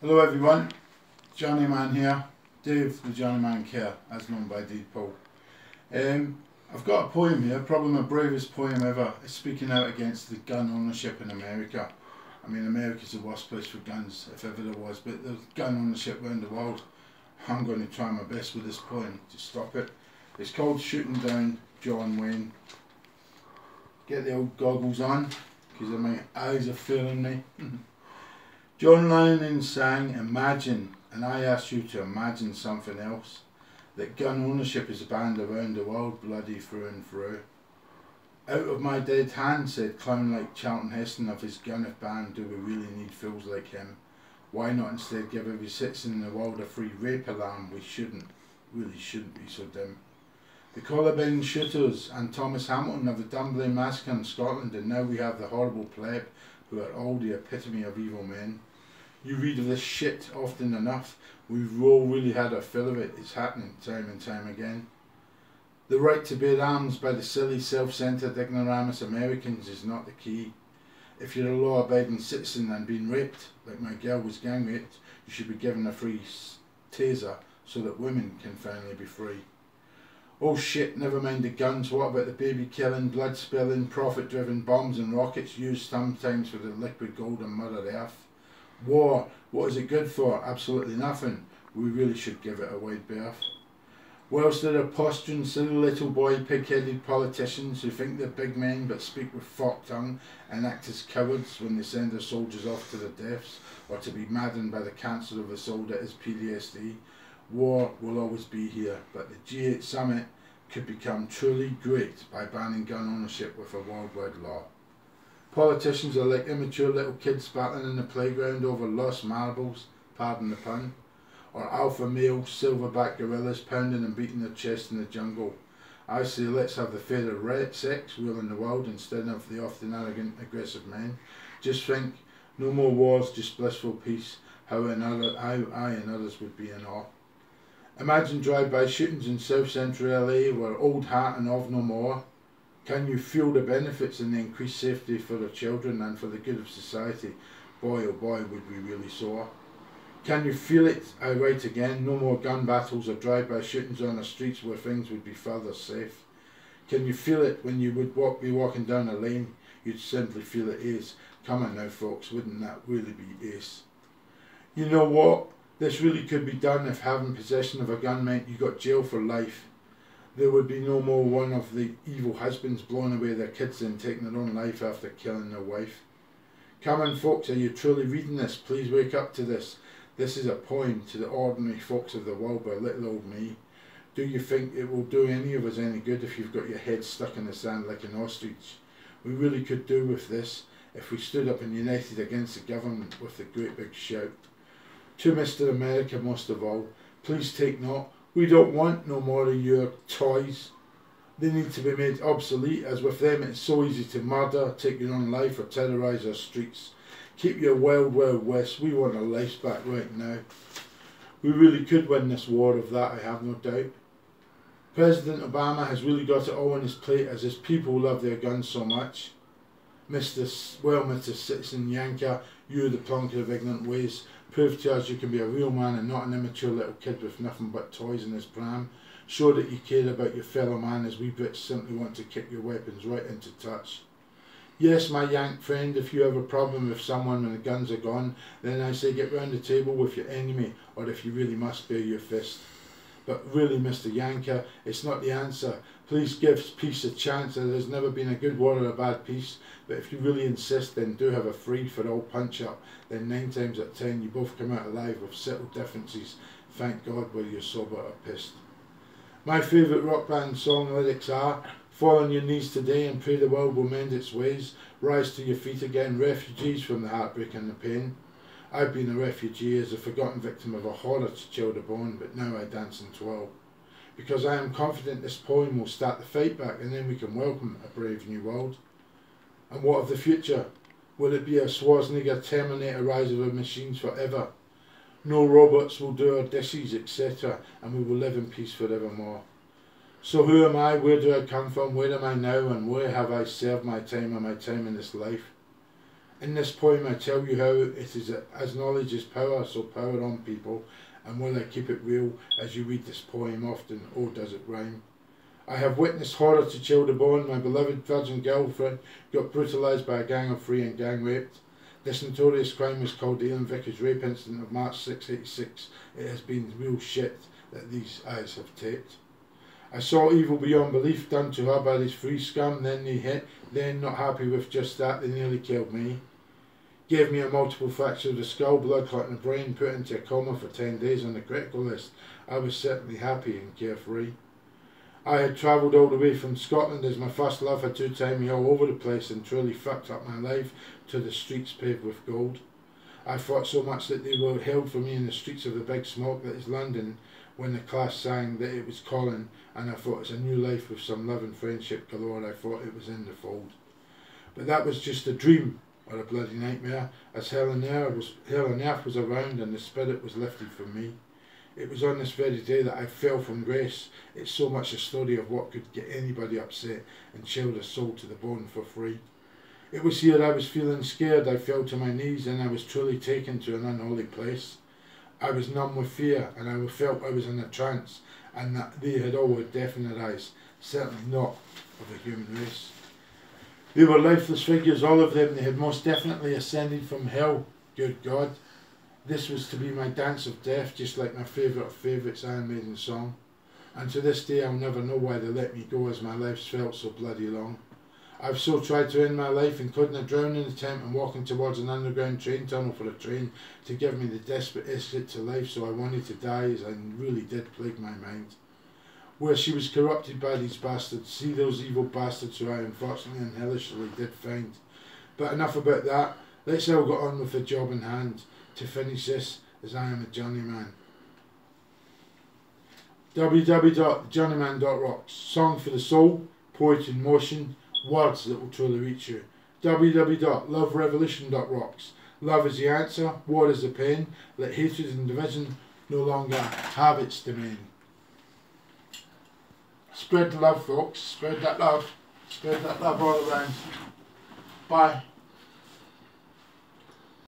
Hello everyone, Journeyman here, Dave the Journeyman Care, as known by Deadpool. I've got a poem here, probably my bravest poem ever. It's speaking out against the gun ownership in America. I mean, America's the worst place for guns, if ever there was, but there's gun ownership around the world. I'm going to try my best with this poem to stop it. It's called Shooting Down John Wayne. Get the old goggles on, because my eyes are failing me. John Lennon sang Imagine, and I ask you to imagine something else. That gun ownership is banned around the world, bloody through and through. Out of my dead hand, said clown like Charlton Heston of his gun if banned, do we really need fools like him? Why not instead give every citizen in the world a free rape alarm? We really shouldn't be so dim. The Columbine shooters and Thomas Hamilton of the Dunblane massacre in Scotland, and now we have the horrible pleb who are all the epitome of evil men. You read of this shit often enough. We've all really had our fill of it. It's happening time and time again. The right to bear arms by the silly, self-centred, ignoramus Americans is not the key. If you're a law-abiding citizen and being raped, like my girl was gang raped, you should be given a free taser so that women can finally be free. Oh shit, never mind the guns, what about the baby killing, blood spilling, profit driven bombs and rockets used sometimes for the liquid gold and Mother Earth? War, what is it good for? Absolutely nothing. We really should give it a wide berth. Whilst there are posturing, silly little boy, pig-headed politicians who think they're big men but speak with forked tongue and act as cowards when they send their soldiers off to their deaths or to be maddened by the cancer of the soul that is PTSD, war will always be here, but the G8 summit could become truly great by banning gun ownership with a worldwide law. Politicians are like immature little kids battling in the playground over lost marbles, pardon the pun, or alpha male silverback gorillas pounding and beating their chest in the jungle. I say let's have the fairer sex ruling the world instead of the often arrogant, aggressive men. Just think, no more wars, just blissful peace, how I and others would be in awe. Imagine drive-by shootings in South Central LA where old hat and of no more. Can you feel the benefits and the increased safety for the children and for the good of society? Boy oh boy would we really soar. Can you feel it? I write again, no more gun battles or drive-by shootings on the streets where things would be further safe. Can you feel it when you would be walking down a lane? You'd simply feel it is. Come on now folks, wouldn't that really be ace? You know what? This really could be done if having possession of a gun meant you got jail for life. There would be no more one of the evil husbands blowing away their kids and taking their own life after killing their wife. Come on folks, are you truly reading this? Please wake up to this. This is a poem to the ordinary folks of the world by little old me. Do you think it will do any of us any good if you've got your head stuck in the sand like an ostrich? We really could do with this if we stood up and united against the government with a great big shout. To Mr. America most of all, please take note. We don't want no more of your toys. They need to be made obsolete, as with them it's so easy to murder, take your own life or terrorise our streets. Keep your wild, wild west. We want our lives back right now. We really could win this war, of that I have no doubt. President Obama has really got it all on his plate as his people love their guns so much. Mr. Citizen Yanker, you the plonker of ignorant ways, prove to us you can be a real man and not an immature little kid with nothing but toys in his pram. Show that you care about your fellow man, as we Brits simply want to kick your weapons right into touch. Yes, my Yank friend, if you have a problem with someone when the guns are gone, then I say get round the table with your enemy, or if you really must, bare your fist. But really, Mr. Yanker, it's not the answer. Please give peace a chance. There has never been a good war or a bad peace. But if you really insist, then do have a free-for-all punch-up. Then 9 times out of 10, you both come out alive with settled differences. Thank God, whether you're sober or pissed. My favourite rock band song lyrics are: fall on your knees today and pray the world will mend its ways. Rise to your feet again, refugees from the heartbreak and the pain. I've been a refugee as a forgotten victim of a horror to chill the bone, but now I dance and twirl. Because I am confident this poem will start the fight back, and then we can welcome a brave new world. And what of the future? Will it be a Schwarzenegger Terminator rise of the machines forever? No robots will do our dishes, etc., and we will live in peace forevermore. So who am I, where do I come from, where am I now, and where have I served my time in this life? In this poem I tell you how it is as knowledge is power, so power on people, and will I keep it real as you read this poem often, oh does it rhyme. I have witnessed horror to chill the bone. My beloved virgin girlfriend got brutalised by a gang of three and gang raped. This notorious crime was called the Elan Vickers rape incident of March 6, 86. It has been real shit that these eyes have taped. I saw evil beyond belief done to her by these three scum, then they hit, then not happy with just that, they nearly killed me. Gave me a multiple fracture of the skull, blood clot in the brain, put into a coma for 10 days on the critical list. I was certainly happy and carefree. I had travelled all the way from Scotland as my first love had two-timed me all over the place and truly fucked up my life to the streets paved with gold. I fought so much that they were held for me in the streets of the big smoke that is London when the class sang that it was calling, and I thought it's a new life with some love and friendship galore. I thought it was in the fold. But that was just a dream or a bloody nightmare, as hell on earth was around and the spirit was lifted from me. It was on this very day that I fell from grace. It's so much a story of what could get anybody upset and chill their soul to the bone for free. It was here I was feeling scared. I fell to my knees and I was truly taken to an unholy place. I was numb with fear and I felt I was in a trance and that they had all had definite eyes, certainly not of the human race. They were lifeless figures, all of them. They had most definitely ascended from hell. Good God. This was to be my dance of death, just like my favourite of favourites Iron Maiden song. And to this day I'll never know why they let me go, as my life's felt so bloody long. I've so tried to end my life, including a drowning attempt and walking towards an underground train tunnel for a train to give me the desperate exit to life, so I wanted to die, as I really did plague my mind. Where she was corrupted by these bastards, see those evil bastards who I unfortunately and hellishly did find. But enough about that, let's all get on with the job in hand. To finish this, as I am a journeyman. www.journeyman.rocks. Song for the soul, poetry in motion, words that will truly reach you. www.loverevolution.rocks. Love is the answer, war is the pain, let hatred and division no longer have its domain. Spread the love, folks. Spread that love. Spread that love all around. Bye.